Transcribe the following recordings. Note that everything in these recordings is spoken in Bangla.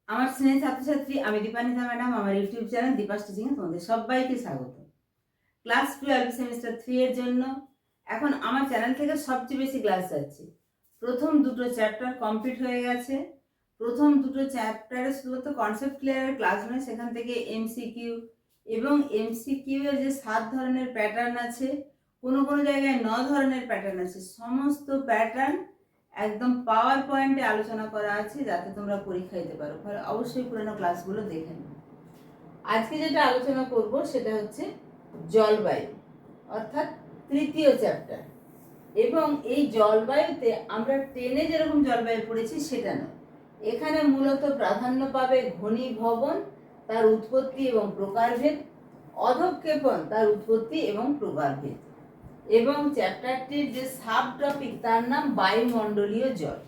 আমার স্নেহের ছাত্রছাত্রী, আমি দীপানিতা ম্যাডাম। আমার ইউটিউব চ্যানেল দীপাস টিচিং এ তোমাদের সবাইকে স্বাগত। ক্লাস 12 সেমিস্টার 3 এর জন্য এখন আমার চ্যানেল থেকে সবচেয়ে বেশি ক্লাস যাচ্ছে। প্রথম দুটো চ্যাপ্টার কমপ্লিট হয়ে গেছে। প্রথম দুটো চ্যাপ্টারে শুধুমাত্র কনসেপ্ট ক্লিয়ারের ক্লাস নয়, সেখান থেকে এমসিকিউ এবং এমসিকিউ এর যে 7 ধরনের প্যাটার্ন আছে, কোনো কোনো জায়গায় 9 ধরনের প্যাটার্ন আছে, সমস্ত প্যাটার্ন একদম পাওয়ার পয়েন্টে আলোচনা করা আছে, যাতে তোমরা পরীক্ষা দিতে পারো। ফলে অবশ্যই পুরোনো ক্লাসগুলো দেখে নিও। আজকে যেটা আলোচনা করব সেটা হচ্ছে জলবায়ু, অর্থাৎ তৃতীয় চ্যাপ্টার। এবং এই জলবায়ুতে আমরা টেনে যেরকম জলবায়ু পড়েছি সেটা নয়, এখানে মূলত প্রাধান্য পাবে ঘনীভবন, তার উৎপত্তি এবং প্রকারভেদ, অধঃক্ষেপণ, তার উৎপত্তি এবং প্রকারভেদ। এবং চ্যাপ্টারটির যে সাব টপিক তার নাম বায়ুমণ্ডলীয় জল।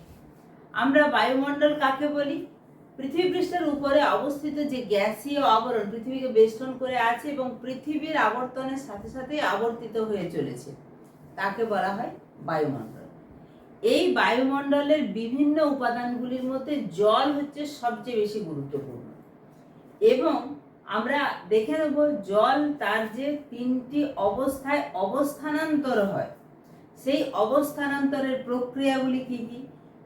আমরা বায়ুমণ্ডল কাকে বলি? পৃথিবী পৃষ্ঠের উপরে অবস্থিত যে গ্যাসীয় আবরণ পৃথিবীকে বেষ্টন করে আছে এবং পৃথিবীর আবর্তনের সাথে সাথে আবর্তিত হয়ে চলেছে, তাকে বলা হয় বায়ুমণ্ডল। এই বায়ুমণ্ডলের বিভিন্ন উপাদানগুলির মধ্যে জল হচ্ছে সবচেয়ে বেশি গুরুত্বপূর্ণ। এবং আমরা দেখে নেব জল তার যে 3টি অবস্থায় অবস্থানান্তর হয়, সেই অবস্থানান্তরের প্রক্রিয়াগুলি কি কি।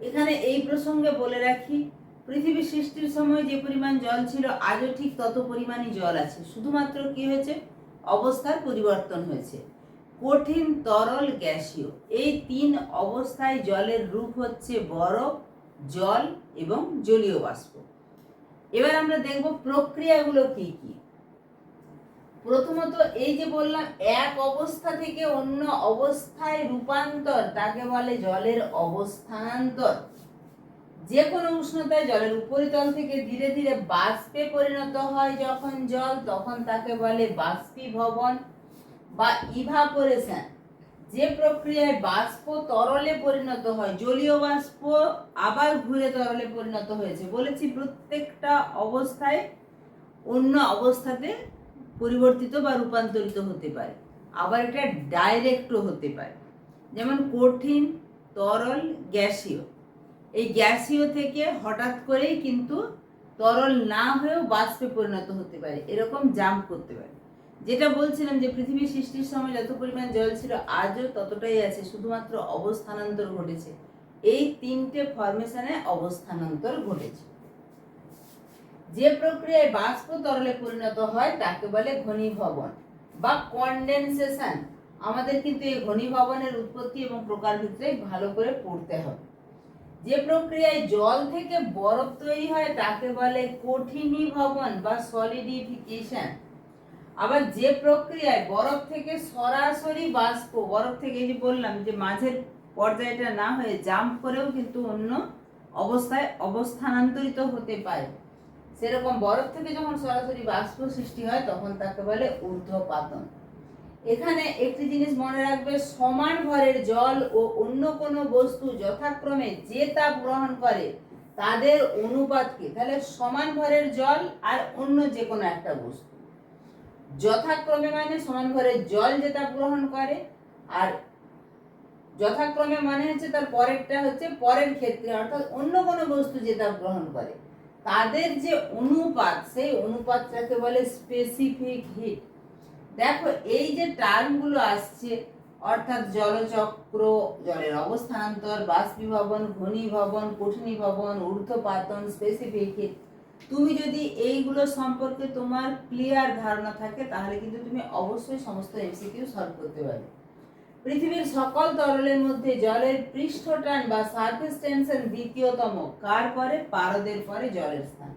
এখানে এই প্রসঙ্গে বলে রাখি, পৃথিবী সৃষ্টির সময় যে পরিমাণ জল ছিল আজও ঠিক তত পরিমাণই জল আছে, শুধুমাত্র কি হয়েছে, অবস্থার পরিবর্তন হয়েছে। কঠিন, তরল, গ্যাসীয়, এই 3 অবস্থায় জলের রূপ হচ্ছে বরফ, জল এবং জলীয় বাষ্প। এবার আমরা দেখব প্রক্রিয়াগুলো কি কি। প্রথমত এই যে বললাম এক অবস্থা থেকে অন্য অবস্থায় রূপান্তর, তাকে বলে জলের অবস্থানান্তর। যে কোনো উষ্ণতায় জলের উপরিতল থেকে ধীরে ধীরে বাষ্পে পরিণত হয় যখন জল, তখন তাকে বলে বাষ্পীভবন বা ইভাপোরেশন। যে প্রক্রিয়ায় বাষ্প তরলে পরিণত হয়, জলীয় বাষ্প আবার ঘুরে তরলে পরিণত হয়েছে, বলেছি প্রত্যেকটা অবস্থায় অন্য অবস্থাতে পরিবর্তিত বা রূপান্তরিত হতে পারে। আবার এটা ডাইরেক্টও হতে পারে, যেমন কঠিন, তরল, গ্যাসীয়। এই গ্যাসীয় থেকে হঠাৎ করেই কিন্তু তরল না হয়েও বাষ্পে পরিণত হতে পারে, এরকম জাম্প করতে পারে। যেটা বলছিলাম যে পৃথিবী সৃষ্টির সময় যত পরিমাণ জল ছিল আজও ততটাই আছে, শুধুমাত্র অবস্থানান্তর ঘটেছে। এই 3টে ফরমেশনে অবস্থানান্তর ঘটেছে। যে প্রক্রিয়ায় বাষ্প তরলে পরিণত হয় তাকে বলে ঘনীভবন বা কনডেনসেশন। আমাদের কিন্তু এই ঘনীভবনের উৎপত্তি এবং প্রকারভেদে ভালো করে পড়তে হবে। যে প্রক্রিয়ায় জল থেকে বরফ তৈরি হয় তাকে বলে কঠিনীভবন বা সলিডিফিকেশন। আবার যে প্রক্রিয়ায় বরফ থেকে সরাসরি বাষ্প, বরফ থেকে এই যে বললাম যে মাঝের পর্যায়টা না হয়ে জাম্প করেও কিন্তু অন্য অবস্থায় অবস্থানান্তরিত হতে পারে, সেরকম বরফ থেকে যখন সরাসরি বাষ্প সৃষ্টি হয় তখন তাকে বলে ঊর্ধ্বপাতন। এখানে একটি জিনিস মনে রাখবে, সমান ভরের জল ও অন্য কোনো বস্তু যথাক্রমে যে তাপ গ্রহণ করে তাদের অনুপাতকে, তাহলে সমান ভরের জল আর অন্য যে কোনো একটা বস্তু, যথাক্রমে মানে সমান ভরের জল যে তাপ গ্রহণ করে, আর যথাক্রমে মানে হচ্ছে তার পরেরটা হচ্ছে পরের ক্ষেত্রে, অর্থাৎ অন্য কোনো বস্তু যে তাপ গ্রহণ করে তাদের যে অনুপাত, সেই অনুপাতটাকে বলে স্পেসিফিক হিট। দেখো এই যে টার্মগুলো আসছে, অর্থাৎ জলচক্র, জলের অবস্থানান্তর, বাষ্পীভবন, ঘনীভবন, কঠিনীভবন, ঊর্ধ্বপাতন, স্পেসিফিক হিট, তুমি যদি এইগুলো সম্পর্কে তোমার ক্লিয়ার ধারণা থাকে তাহলে কিন্তু তুমি অবশ্যই সমস্ত এমসিকিউ সলভ করতে পারবে। পৃথিবীর সকল তরলের মধ্যে জলের পৃষ্ঠটান বা সারফেস টেনশন দ্বিতীয়তম, কার পরে? পারদের পরে জলের স্থান।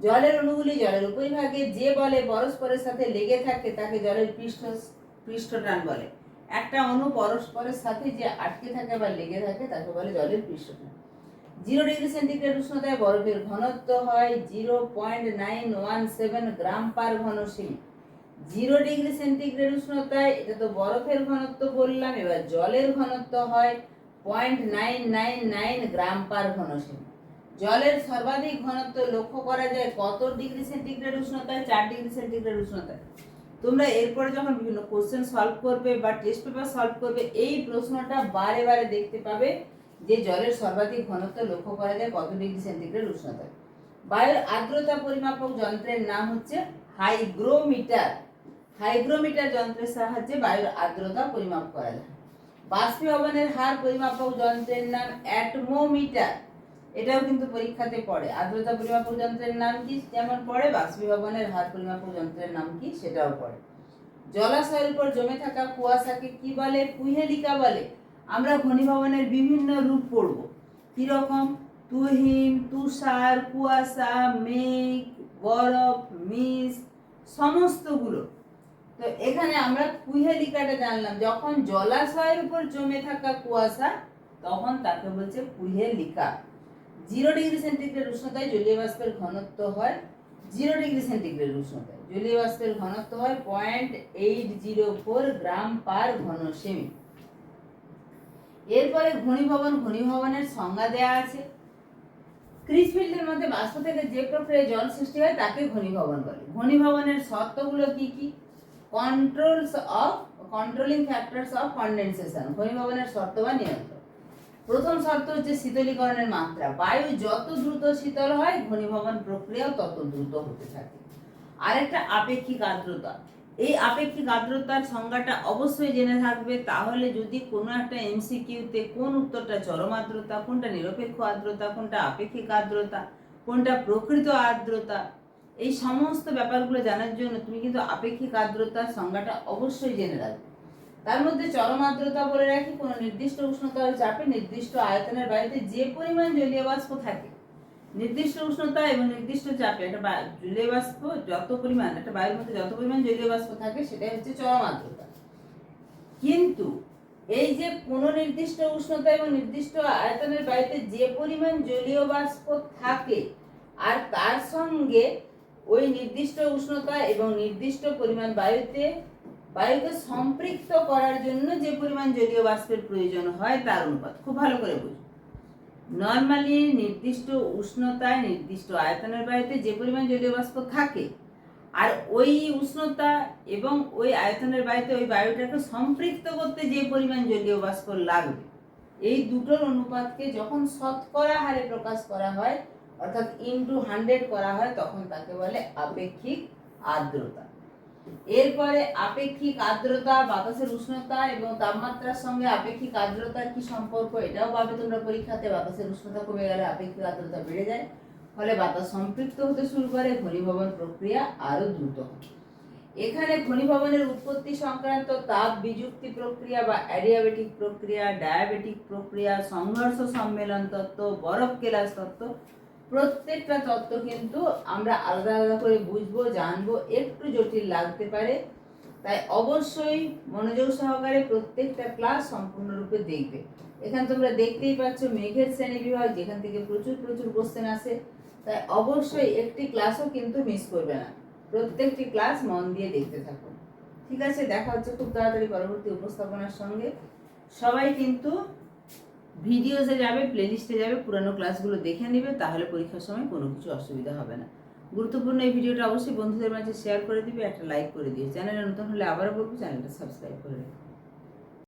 জলের অণুগুলি জলের উপরিভাগে যে বলে পরস্পরের সাথে লেগে থাকে তাকে জলের পৃষ্ঠটান বলে। একটা অণু পরস্পরের সাথে যে আটকে থাকে বা লেগে থাকে তাকে বলে জলের পৃষ্ঠটান। 0 ডিগ্রি সেন্টিগ্রেড উষ্ণতায় বরফের ঘনত্ব হয় 0.917 গ্রাম পার ঘন সেমি। 0 ডিগ্রি সেন্টিগ্রেড উষ্ণতায়, এটা তো বরফের ঘনত্ব বললাম, এবার জলের ঘনত্ব হয় 0.999 গ্রাম পার ঘন সেমি। জলের সর্বাধিক ঘনত্ব লক্ষ্য করা যায় কত ডিগ্রি সেন্টিগ্রেড উষ্ণতায়? 4 ডিগ্রি সেন্টিগ্রেড উষ্ণতায়। তোমরা এরপরে যখন বিভিন্ন কোশ্চেন সলভ করবে বা টেস্ট পেপার সলভ করবে, এই প্রশ্নটা বারে বারে দেখতে পাবে যে জলের সর্বাধিক ঘনত্ব লক্ষ্য করা যায় কত ডিগ্রি সেন্টিগ্রেড উষ্ণতায়। বায়ুর আর্দ্রতা পরিমাপক যন্ত্রের নাম হচ্ছে হাইগ্রোমিটার। হাইগ্রোমিটার যন্ত্রের সাহায্যে বায়ুর আর্দ্রতা পরিমাপ করা যায়। বাষ্পীভবনের হার পরিমাপক যন্ত্রের নাম অ্যাটমোমিটার। এটাও কিন্তু পরীক্ষাতে পড়ে। আর্দ্রতা পরিমাপক যন্ত্রের নাম কি যেমন পড়ে, বাষ্পীভবনের হার পরিমাপক যন্ত্রের নাম কি সেটাও পড়ে। জলাশয়ের উপর জমে থাকা কুয়াশাকে কি বলে? কুহেলিকা বলে। আমরা ঘনীভবনের বিভিন্ন রূপ পড়ব। কিরকম? তুহিন, তুষার, কুয়াশা, মেঘ, বরফ, মিস, সমস্তগুলো। তো এখানে আমরা কুহেলিকাটা জানলাম, যখন জলাশয়ের উপর জমে থাকা কুয়াশা তখন তাকে বলছে কুহেলিকা। 0 ডিগ্রি সেন্টিগ্রেড উষ্ণতায় জলীয় বাষ্পের ঘনত্ব হয় 0 ডিগ্রি সেন্টিগ্রেড উষ্ণতায় জলীয় বাষ্পের ঘনত্ব হয় 0.804 গ্রাম পার ঘন সেমি। এরপরে ঘনীভবন। ঘনীভবনের সংজ্ঞা দেয়া আছে। ক্রিসফিল্ডের মধ্যে বাষ্প থেকে যে প্রক্রিয়ায় জল সৃষ্টি হয় তাকে ঘনীভবন বলে। ঘনীভবনের শর্তগুলো কি কি? Controlling factors of condensation. ঘনীভবনের শর্ত বা নিয়ন্ত্রণ। প্রথম শর্ত হচ্ছে শীতলীকরণের মাত্রা। বায়ু যত দ্রুত শীতল হয় ঘনীভবন প্রক্রিয়াও তত দ্রুত হতে থাকে। আরেকটা আপেক্ষিক আর্দ্রতা। এই আপেক্ষিক আর্দ্রতার সংজ্ঞাটা অবশ্যই জেনে থাকবে, তাহলে যদি কোনো একটা এমসিকিউতে কোন উত্তরটা চরম আর্দ্রতা, কোনটা নিরপেক্ষ আর্দ্রতা, কোনটা আপেক্ষিক আর্দ্রতা, কোনটা প্রকৃত আর্দ্রতা, এই সমস্ত ব্যাপারগুলো জানার জন্য তুমি কিন্তু আপেক্ষিক আর্দ্রতার সংজ্ঞাটা অবশ্যই জেনে রাখবে। তার মধ্যে চরম আর্দ্রতা বলে রাখি, কোনো নির্দিষ্ট উষ্ণতা ও চাপে নির্দিষ্ট আয়তনের বায়ুতে যে পরিমাণ জলীয় বাষ্প থাকে, নির্দিষ্ট উষ্ণতা এবং নির্দিষ্ট চাপে একটা জলীয় বাষ্প যত পরিমাণ, একটা বায়ুর মধ্যে যত পরিমাণ জলীয় বাষ্প থাকে সেটাই হচ্ছে চরম আর্দ্রতা। কিন্তু এই যে কোনো নির্দিষ্ট উষ্ণতা এবং নির্দিষ্ট আয়তনের বায়ুতে যে পরিমাণ জলীয় বাষ্প থাকে আর তার সঙ্গে ওই নির্দিষ্ট উষ্ণতা এবং নির্দিষ্ট পরিমাণ বায়ুকে সম্পৃক্ত করার জন্য যে পরিমাণ জলীয় বাষ্পের প্রয়োজন হয় তার অনুপাত। খুব ভালো করে বুঝুন। নর্মালি নির্দিষ্ট উষ্ণতায় নির্দিষ্ট আয়তনের বায়ুতে যে পরিমাণ জলীয় বাষ্প থাকে আর ওই উষ্ণতা এবং ওই আয়তনের বায়ুতে ওই বায়ুটাকে সম্পৃক্ত করতে যে পরিমাণ জলীয় বাষ্প লাগবে, এই দুটোর অনুপাতকে যখন শতকরা হারে প্রকাশ করা হয় অর্থাৎ ইনটু 100 করা হয় তখন তাকে বলে আপেক্ষিক আর্দ্রতা। এরপরে আপেক্ষিক আর্দ্রতা, বাতাসের উষ্ণতা এবং তাপমাত্রার সঙ্গে আপেক্ষিক আর্দ্রতার কি সম্পর্ক এটাও পাবে তোমরা পরীক্ষাতে। বাতাসের উষ্ণতা কমে গেলে আপেক্ষিক আর্দ্রতা বেড়ে যায়, ফলে বাতাস সম্পৃক্ত হতে শুরু করে, ঘনীভবন প্রক্রিয়া আরো দ্রুত হয়। এখানে ঘনীভবনের উৎপত্তি সংক্রান্ত তাপ বিযুক্তি প্রক্রিয়া বা অ্যাডিয়াবেটিক প্রক্রিয়া, ডায়াবেটিক প্রক্রিয়া, সংঘর্ষ সম্মেলন তত্ত্ব, বরফ কেলাস তত্ত্ব, প্রত্যেকটা তত্ত্ব কিন্তু আমরা আলাদা আলাদা করে বুঝবো, জানবো, একটু জটিল লাগতে পারে, তাই অবশ্যই মনোযোগ সহকারে প্রত্যেকটা ক্লাস সম্পূর্ণরূপে দেখবে। এখানে তোমরা দেখতেই পাচ্ছ মেঘের শ্রেণী বিভাগ, যেখান থেকে প্রচুর কোশ্চেন আসে, তাই অবশ্যই একটি ক্লাসও কিন্তু মিস করবে না। প্রত্যেকটি ক্লাস মন দিয়ে দেখতে থাকো। ঠিক আছে, দেখা হচ্ছে খুব তাড়াতাড়ি পরবর্তী উপস্থাপনার সঙ্গে। সবাই কিন্তু ভিডিওসে যাবে, প্লেলিস্টে যাবে, পুরানো ক্লাসগুলো দেখে নেবে, তাহলে পরীক্ষার সময় কোনো কিছু অসুবিধা হবে না। গুরুত্বপূর্ণ এই ভিডিওটা অবশ্যই বন্ধুদের মাঝে শেয়ার করে দিবে, একটা লাইক করে দিও। চ্যানেলে নতুন হলে আবারও বলবো চ্যানেলটা সাবস্ক্রাইব করে রাখো।